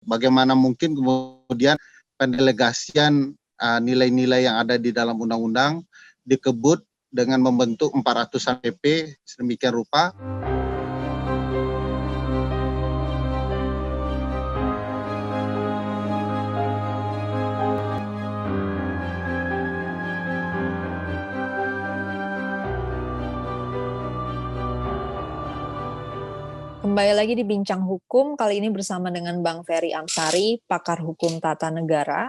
Bagaimana mungkin kemudian pendelegasian nilai-nilai yang ada di dalam undang-undang dikebut dengan membentuk 400-an PP sedemikian rupa. Kembali lagi di Bincang Hukum, kali ini bersama dengan Bang Ferry Amsari, pakar hukum tata negara.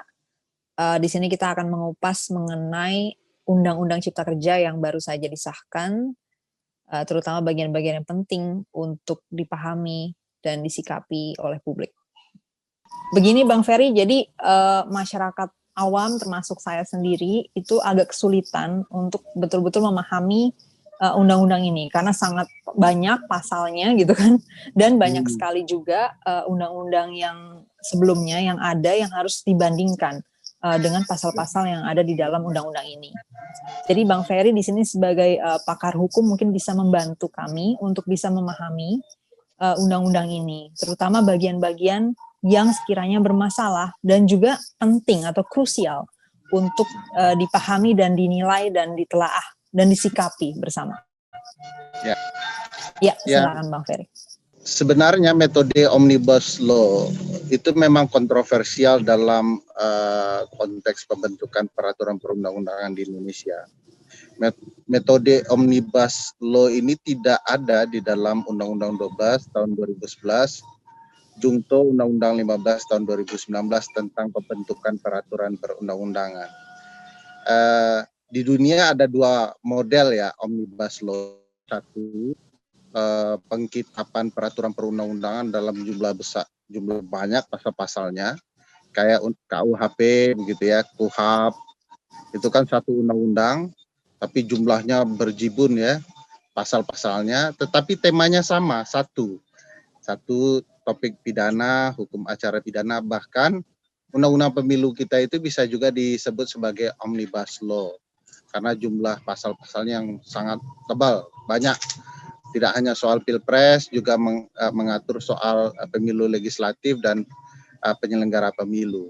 Di sini kita akan mengupas mengenai Undang-Undang Cipta Kerja yang baru saja disahkan, terutama bagian-bagian yang penting untuk dipahami dan disikapi oleh publik. Begini Bang Ferry, jadi masyarakat awam termasuk saya sendiri itu agak kesulitan untuk betul-betul memahami undang-undang ini karena sangat banyak pasalnya gitu kan, dan banyak sekali juga undang-undang yang sebelumnya yang ada yang harus dibandingkan dengan pasal-pasal yang ada di dalam undang-undang ini. Jadi Bang Ferry di sini sebagai pakar hukum mungkin bisa membantu kami untuk bisa memahami undang-undang ini, terutama bagian-bagian yang sekiranya bermasalah dan juga penting atau krusial untuk dipahami dan dinilai dan ditelaah dan disikapi bersama. Ya, silakan Bang Ferry. Sebenarnya metode omnibus law itu memang kontroversial dalam konteks pembentukan peraturan perundang-undangan di Indonesia. Metode omnibus law ini tidak ada di dalam Undang-Undang 12 tahun 2011, Jungto Undang-Undang 15 tahun 2019 tentang pembentukan peraturan perundang-undangan. Di dunia ada dua model ya omnibus law. Satu, pengkitapan peraturan perundang-undangan dalam jumlah besar, jumlah banyak pasal-pasalnya, kayak KUHP begitu ya, KUHAP, itu kan satu undang-undang, tapi jumlahnya berjibun ya, pasal-pasalnya, tetapi temanya sama, satu topik pidana, hukum acara pidana, bahkan undang-undang pemilu kita itu bisa juga disebut sebagai omnibus law, karena jumlah pasal-pasalnya yang sangat tebal, banyak. Tidak hanya soal pilpres, juga mengatur soal pemilu legislatif dan penyelenggara pemilu.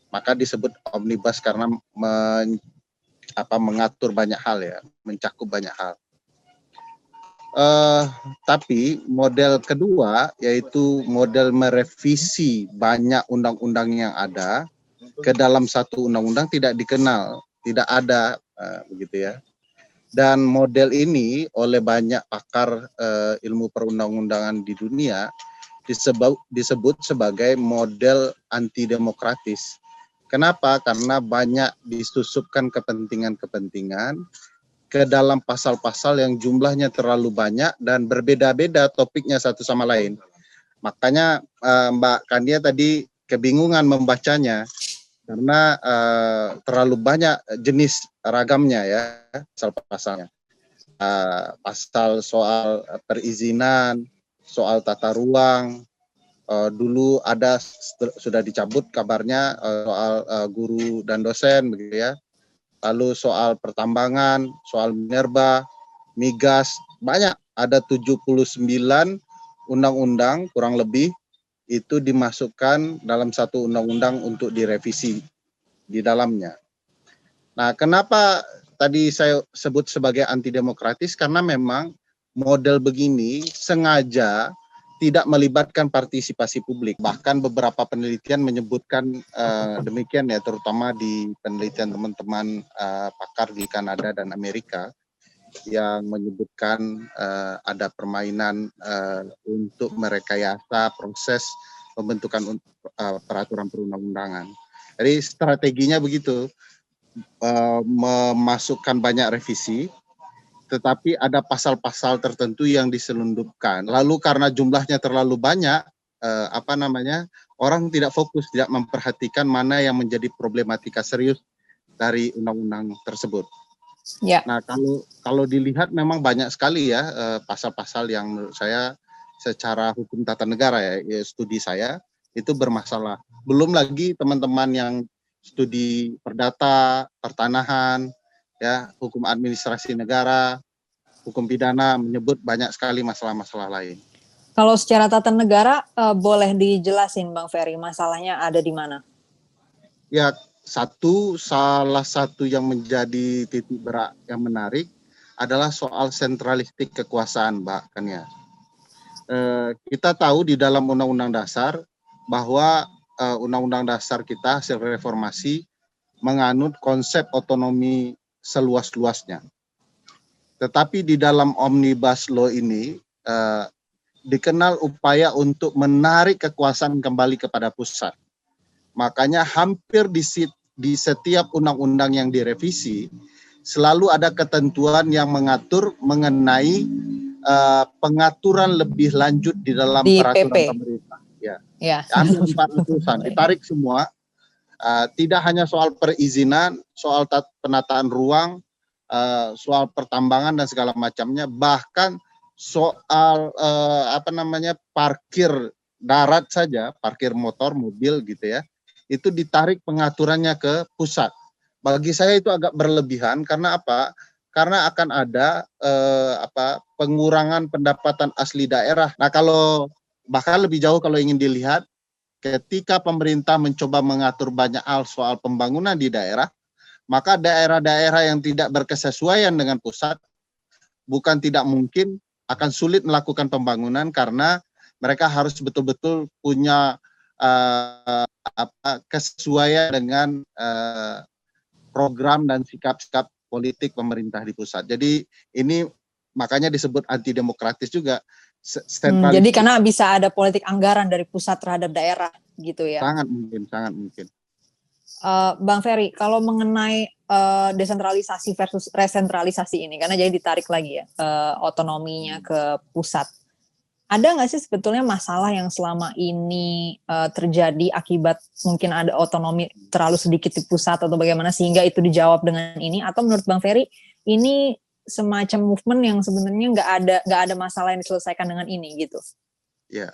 Maka disebut omnibus karena mengatur banyak hal ya, mencakup banyak hal. Tapi model kedua yaitu model merevisi banyak undang-undang yang ada ke dalam satu undang-undang tidak dikenal, tidak ada begitu ya. Dan model ini oleh banyak pakar ilmu perundang-undangan di dunia disebut sebagai model antidemokratis. Kenapa? Karena banyak disusupkan kepentingan-kepentingan ke dalam pasal-pasal yang jumlahnya terlalu banyak dan berbeda-beda topiknya satu sama lain. Makanya Mbak Kandia tadi kebingungan membacanya karena terlalu banyak jenis ragamnya ya pasal-pasalnya. Pasal soal perizinan, soal tata ruang, dulu ada sudah dicabut kabarnya soal guru dan dosen begitu ya. Lalu soal pertambangan, soal minerba, migas, banyak, ada 79 undang-undang kurang lebih itu dimasukkan dalam satu undang-undang untuk direvisi di dalamnya. Nah, kenapa tadi saya sebut sebagai antidemokratis? Karena memang model begini sengaja tidak melibatkan partisipasi publik. Bahkan beberapa penelitian menyebutkan demikian ya, terutama di penelitian teman-teman pakar di Kanada dan Amerika yang menyebutkan ada permainan untuk merekayasa proses pembentukan peraturan perundang-undangan. Jadi strateginya begitu, memasukkan banyak revisi, tetapi ada pasal-pasal tertentu yang diselundupkan. Lalu karena jumlahnya terlalu banyak, orang tidak fokus, tidak memperhatikan mana yang menjadi problematika serius dari undang-undang tersebut. Ya. Nah, kalau dilihat memang banyak sekali ya pasal-pasal yang menurut saya secara hukum tata negara ya studi saya itu bermasalah. Belum lagi teman-teman yang studi perdata, pertanahan, ya, hukum administrasi negara, hukum pidana menyebut banyak sekali masalah-masalah lain. Kalau secara tata negara, boleh dijelasin Bang Ferry, masalahnya ada di mana? Ya, salah satu yang menjadi titik berat yang menarik adalah soal sentralistik kekuasaan, Mbak, kan ya. Kita tahu di dalam Undang-Undang Dasar bahwa Undang-Undang Dasar kita hasil reformasi menganut konsep otonomi seluas-luasnya. Tetapi di dalam Omnibus Law ini dikenal upaya untuk menarik kekuasaan kembali kepada pusat. Makanya hampir di setiap undang-undang yang direvisi selalu ada ketentuan yang mengatur mengenai pengaturan lebih lanjut di dalam Di peraturan PP. pemerintah. Ya, Ya. hampir 4 utusan ditarik semua. Tidak hanya soal perizinan, soal penataan ruang, soal pertambangan dan segala macamnya, bahkan soal parkir darat saja, parkir motor, mobil gitu ya, itu ditarik pengaturannya ke pusat. Bagi saya itu agak berlebihan karena apa? Karena akan ada pengurangan pendapatan asli daerah. Nah, kalau bahkan lebih jauh kalau ingin dilihat, ketika pemerintah mencoba mengatur banyak hal soal pembangunan di daerah, maka daerah-daerah yang tidak berkesesuaian dengan pusat bukan tidak mungkin akan sulit melakukan pembangunan karena mereka harus betul-betul punya kesesuaian dengan program dan sikap-sikap politik pemerintah di pusat. Jadi ini makanya disebut anti demokratis juga. Jadi karena bisa ada politik anggaran dari pusat terhadap daerah gitu ya. Sangat mungkin. Bang Ferry, kalau mengenai desentralisasi versus resentralisasi ini, karena jadi ditarik lagi ya otonominya ke pusat. Ada nggak sih sebetulnya masalah yang selama ini terjadi akibat mungkin ada otonomi terlalu sedikit di pusat atau bagaimana sehingga itu dijawab dengan ini? Atau menurut Bang Ferry ini semacam movement yang sebenarnya nggak ada masalah yang diselesaikan dengan ini gitu? Ya,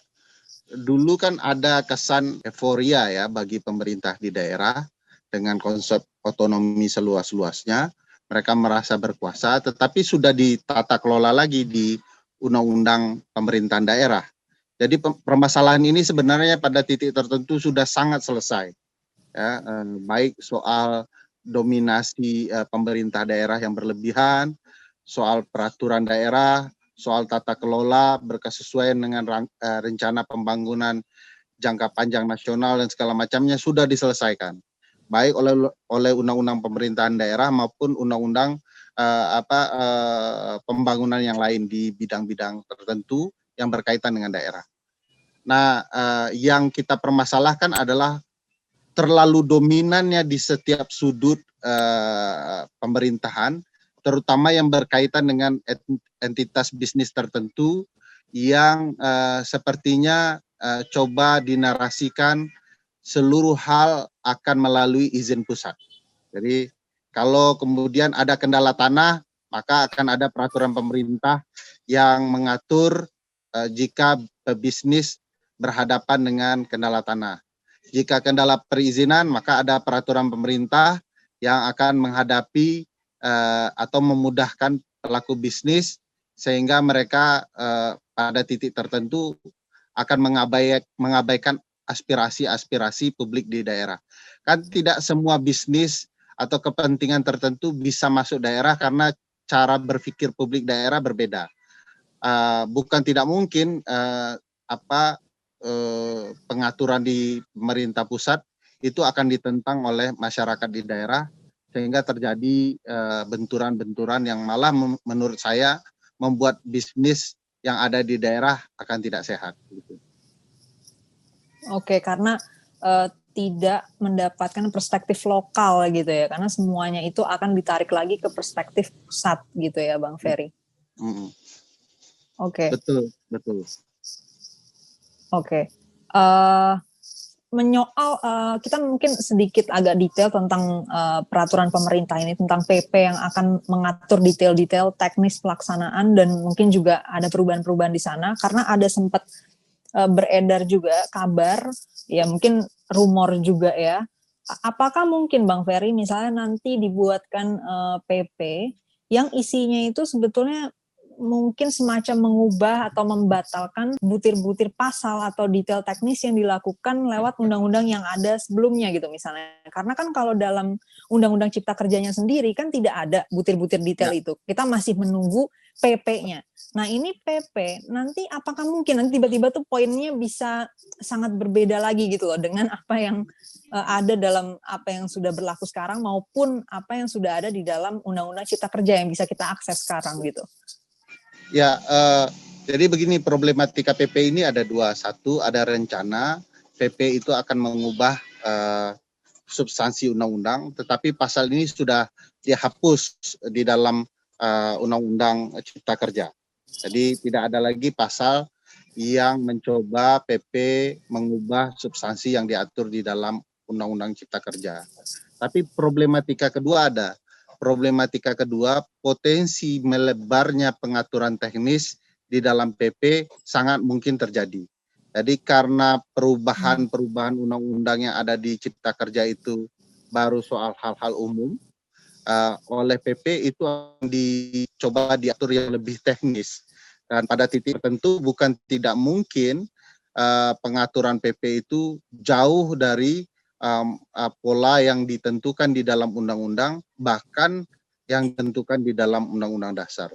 dulu kan ada kesan euforia ya bagi pemerintah di daerah dengan konsep otonomi seluas-luasnya. Mereka merasa berkuasa, tetapi sudah ditata kelola lagi di Undang-Undang Pemerintahan Daerah. Jadi permasalahan ini sebenarnya pada titik tertentu sudah sangat selesai. Ya, baik soal dominasi pemerintah daerah yang berlebihan, soal peraturan daerah, soal tata kelola berkesesuaian dengan rencana pembangunan jangka panjang nasional dan segala macamnya sudah diselesaikan, baik oleh Undang-Undang Pemerintahan Daerah maupun Undang-Undang pembangunan yang lain di bidang-bidang tertentu yang berkaitan dengan daerah. Nah, yang kita permasalahkan adalah terlalu dominannya di setiap sudut pemerintahan, terutama yang berkaitan dengan entitas bisnis tertentu yang sepertinya coba dinarasikan seluruh hal akan melalui izin pusat. Jadi kalau kemudian ada kendala tanah, maka akan ada peraturan pemerintah yang mengatur jika pebisnis berhadapan dengan kendala tanah. Jika kendala perizinan, maka ada peraturan pemerintah yang akan menghadapi atau memudahkan pelaku bisnis sehingga mereka pada titik tertentu akan mengabaikan aspirasi-aspirasi publik di daerah. Kan tidak semua bisnis atau kepentingan tertentu bisa masuk daerah karena cara berpikir publik daerah berbeda. Bukan tidak mungkin pengaturan di pemerintah pusat itu akan ditentang oleh masyarakat di daerah sehingga terjadi benturan-benturan yang malah menurut saya membuat bisnis yang ada di daerah akan tidak sehat. Oke, karena tidak mendapatkan perspektif lokal gitu ya, karena semuanya itu akan ditarik lagi ke perspektif pusat gitu ya, Bang Ferry. Oke. Betul. Oke. Menyoal kita mungkin sedikit agak detail tentang peraturan pemerintah ini tentang PP yang akan mengatur detail-detail teknis pelaksanaan dan mungkin juga ada perubahan-perubahan di sana karena ada sempat beredar juga kabar ya mungkin rumor juga ya. Apakah mungkin Bang Ferry misalnya nanti dibuatkan PP yang isinya itu sebetulnya mungkin semacam mengubah atau membatalkan butir-butir pasal atau detail teknis yang dilakukan lewat undang-undang yang ada sebelumnya gitu misalnya. Karena kan kalau dalam undang-undang cipta kerjanya sendiri kan tidak ada butir-butir detail itu. Kita masih menunggu PP-nya. Nah ini PP, nanti apakah mungkin nanti tiba-tiba tuh poinnya bisa sangat berbeda lagi gitu loh dengan apa yang ada dalam apa yang sudah berlaku sekarang maupun apa yang sudah ada di dalam undang-undang cipta kerja yang bisa kita akses sekarang gitu. Ya, jadi begini, problematika PP ini ada dua. Satu, ada rencana PP itu akan mengubah substansi undang-undang, tetapi pasal ini sudah dihapus di dalam undang-undang cipta kerja. Jadi tidak ada lagi pasal yang mencoba PP mengubah substansi yang diatur di dalam undang-undang cipta kerja. Tapi problematika kedua ada. Problematika kedua, potensi melebarnya pengaturan teknis di dalam PP sangat mungkin terjadi. Jadi karena perubahan-perubahan undang-undang yang ada di Cipta Kerja itu baru soal hal-hal umum, oleh PP itu dicoba diatur yang lebih teknis. Dan pada titik tertentu bukan tidak mungkin pengaturan PP itu jauh dari pola yang ditentukan di dalam undang-undang, bahkan yang ditentukan di dalam undang-undang dasar.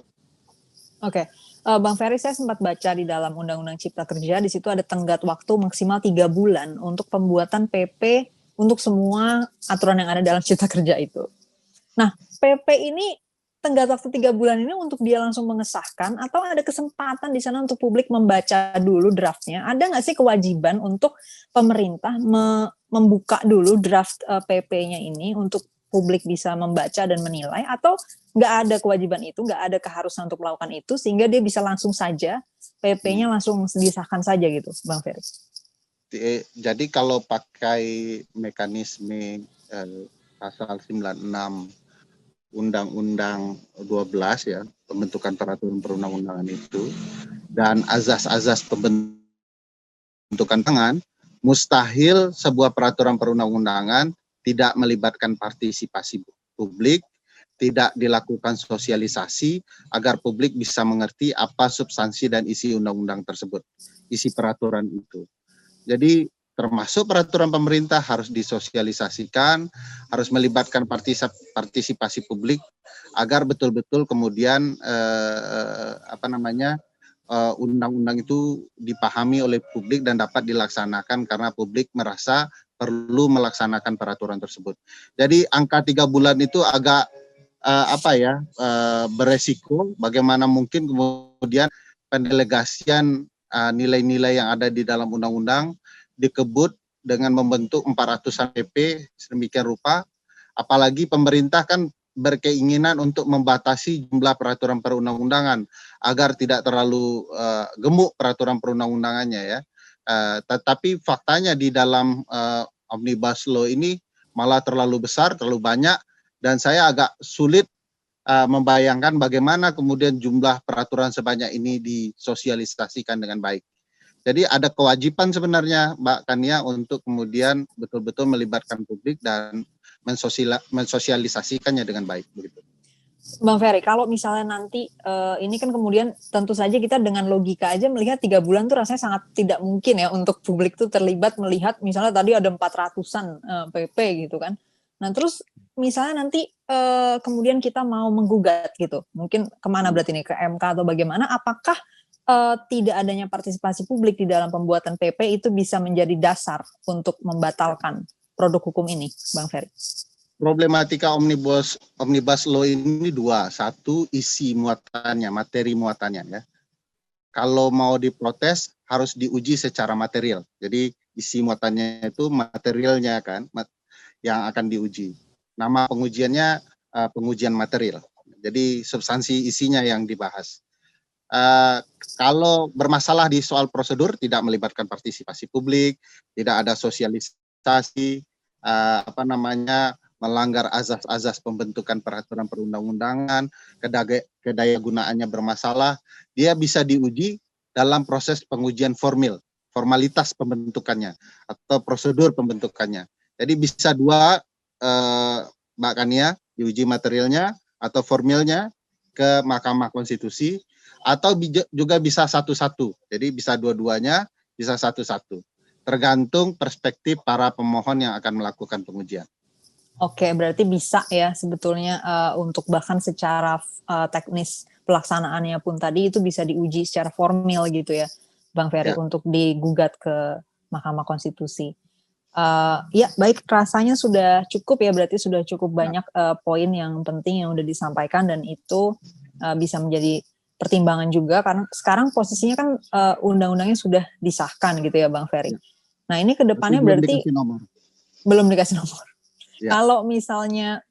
Oke, Bang Ferry, saya sempat baca di dalam undang-undang cipta kerja, di situ ada tenggat waktu maksimal 3 bulan untuk pembuatan PP untuk semua aturan yang ada dalam cipta kerja itu. Nah, PP ini tenggat waktu 3 bulan ini untuk dia langsung mengesahkan atau ada kesempatan di sana untuk publik membaca dulu draftnya? Ada nggak sih kewajiban untuk pemerintah membuka dulu draft PP-nya ini untuk publik bisa membaca dan menilai, atau nggak ada kewajiban itu, nggak ada keharusan untuk melakukan itu, sehingga dia bisa langsung saja PP-nya langsung disahkan saja gitu, Bang Ferry? Jadi kalau pakai mekanisme pasal 96 Undang-Undang 12 ya, pembentukan peraturan perundang-undangan itu, dan azas-azas pembentukan tangan, mustahil sebuah peraturan perundang-undangan tidak melibatkan partisipasi publik, tidak dilakukan sosialisasi agar publik bisa mengerti apa substansi dan isi undang-undang tersebut, isi peraturan itu. Jadi termasuk peraturan pemerintah harus disosialisasikan, harus melibatkan partisipasi publik agar betul-betul kemudian undang-undang itu dipahami oleh publik dan dapat dilaksanakan karena publik merasa perlu melaksanakan peraturan tersebut. Jadi angka 3 bulan itu agak beresiko. Bagaimana mungkin kemudian pendelegasian nilai-nilai yang ada di dalam undang-undang dikebut dengan membentuk 400-an PP sedemikian rupa, apalagi pemerintah kan berkeinginan untuk membatasi jumlah peraturan perundang-undangan agar tidak terlalu gemuk peraturan perundang-undangannya ya. Tetapi faktanya di dalam Omnibus Law ini malah terlalu besar, terlalu banyak, dan saya agak sulit membayangkan bagaimana kemudian jumlah peraturan sebanyak ini disosialisasikan dengan baik. Jadi ada kewajiban sebenarnya Mbak Kania untuk kemudian betul-betul melibatkan publik dan mensosialisasikannya dengan baik begitu. Bang Ferry, kalau misalnya nanti ini kan kemudian tentu saja kita dengan logika aja melihat 3 bulan tuh rasanya sangat tidak mungkin ya untuk publik tuh terlibat melihat misalnya tadi ada 400-an PP gitu kan. Nah terus misalnya nanti kemudian kita mau menggugat gitu, mungkin kemana berarti nih, ke MK atau bagaimana, apakah tidak adanya partisipasi publik di dalam pembuatan PP itu bisa menjadi dasar untuk membatalkan produk hukum ini, Bang Ferry? Problematika Omnibus Law ini dua. Satu, isi muatannya, materi muatannya ya. Kalau mau diprotes harus diuji secara material. Jadi isi muatannya itu materialnya kan yang akan diuji. Nama pengujiannya pengujian material. Jadi substansi isinya yang dibahas. Kalau bermasalah di soal prosedur, tidak melibatkan partisipasi publik, tidak ada sosialisasi, melanggar azas-azas pembentukan peraturan perundang-undangan, kedaya gunaannya bermasalah, dia bisa diuji dalam proses pengujian formalitas pembentukannya atau prosedur pembentukannya. Jadi bisa dua, Mbak Kania, diuji materialnya atau formilnya ke Mahkamah Konstitusi, atau juga bisa satu-satu. Jadi bisa dua-duanya, bisa satu-satu. Tergantung perspektif para pemohon yang akan melakukan pengujian. Oke, berarti bisa ya sebetulnya untuk bahkan secara teknis pelaksanaannya pun tadi itu bisa diuji secara formil gitu ya, Bang Ferry, Ya. untuk digugat ke Mahkamah Konstitusi. Ya, baik, rasanya sudah cukup ya, berarti sudah cukup banyak poin yang penting yang udah disampaikan dan itu bisa menjadi pertimbangan juga karena sekarang posisinya kan undang-undangnya sudah disahkan gitu ya, Bang Ferry. Ya. Nah, ini kedepannya belum berarti dikasih nomor. Belum dikasih nomor. Ya. Kalau misalnya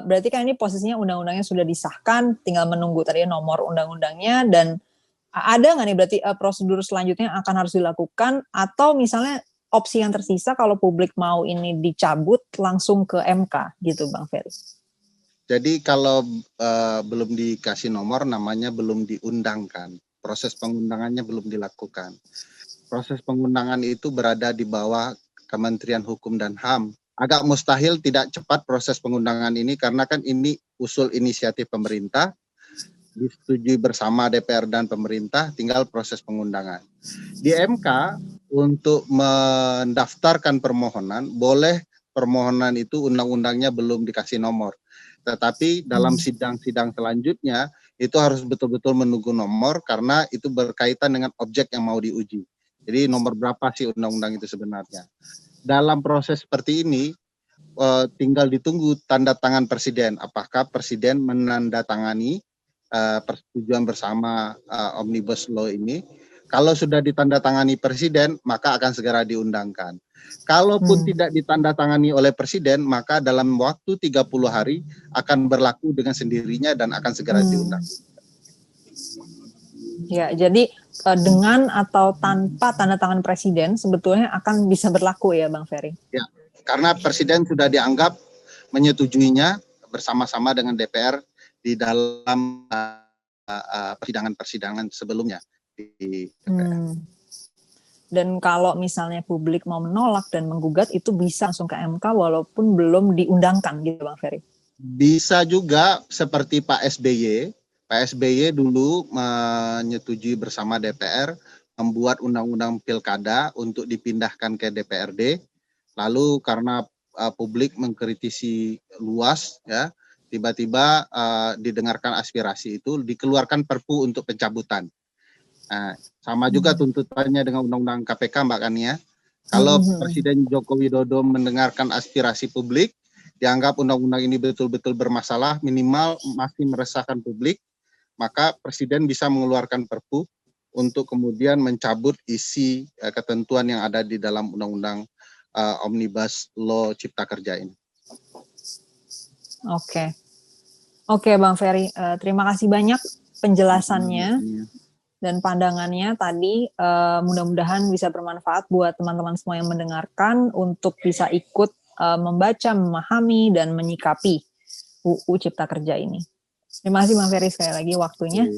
berarti kan ini posisinya undang-undangnya sudah disahkan, tinggal menunggu tadi nomor undang-undangnya, dan ada nggak nih berarti prosedur selanjutnya akan harus dilakukan, atau misalnya opsi yang tersisa kalau publik mau ini dicabut langsung ke MK gitu, Bang Ferry? Jadi kalau belum dikasih nomor, namanya belum diundangkan. Proses pengundangannya belum dilakukan. Proses pengundangan itu berada di bawah Kementerian Hukum dan HAM. Agak mustahil tidak cepat proses pengundangan ini karena kan ini usul inisiatif pemerintah, disetujui bersama DPR dan pemerintah, tinggal proses pengundangan. Di MK untuk mendaftarkan permohonan, boleh permohonan itu undang-undangnya belum dikasih nomor. Tetapi dalam sidang-sidang selanjutnya itu harus betul-betul menunggu nomor karena itu berkaitan dengan objek yang mau diuji. Jadi nomor berapa sih undang-undang itu sebenarnya. Dalam proses seperti ini tinggal ditunggu tanda tangan Presiden. Apakah Presiden menandatangani persetujuan bersama Omnibus Law ini. Kalau sudah ditandatangani Presiden, maka akan segera diundangkan. Kalaupun tidak ditandatangani oleh Presiden, maka dalam waktu 30 hari akan berlaku dengan sendirinya dan akan segera diundang. Ya, jadi dengan atau tanpa tanda tangan Presiden sebetulnya akan bisa berlaku ya, Bang Ferry? Ya, karena Presiden sudah dianggap menyetujuinya bersama-sama dengan DPR di dalam persidangan-persidangan sebelumnya di DPR. Dan kalau misalnya publik mau menolak dan menggugat, itu bisa langsung ke MK walaupun belum diundangkan gitu, Bang Ferry? Bisa juga seperti Pak SBY. Pak SBY dulu menyetujui bersama DPR membuat undang-undang pilkada untuk dipindahkan ke DPRD. Lalu karena publik mengkritisi luas, ya, tiba-tiba didengarkan aspirasi itu, dikeluarkan Perpu untuk pencabutan. Nah, sama juga tuntutannya dengan Undang-Undang KPK, Mbak Kania. Kalau Presiden Joko Widodo mendengarkan aspirasi publik, dianggap undang-undang ini betul-betul bermasalah, minimal masih meresahkan publik, maka Presiden bisa mengeluarkan Perpu untuk kemudian mencabut isi ketentuan yang ada di dalam Undang-Undang Omnibus Law Cipta Kerja ini. Oke, Bang Ferry, terima kasih banyak penjelasannya dan pandangannya tadi. Mudah-mudahan bisa bermanfaat buat teman-teman semua yang mendengarkan untuk bisa ikut membaca, memahami, dan menyikapi UU Cipta Kerja ini. Terima kasih Bang Ferry sekali lagi waktunya.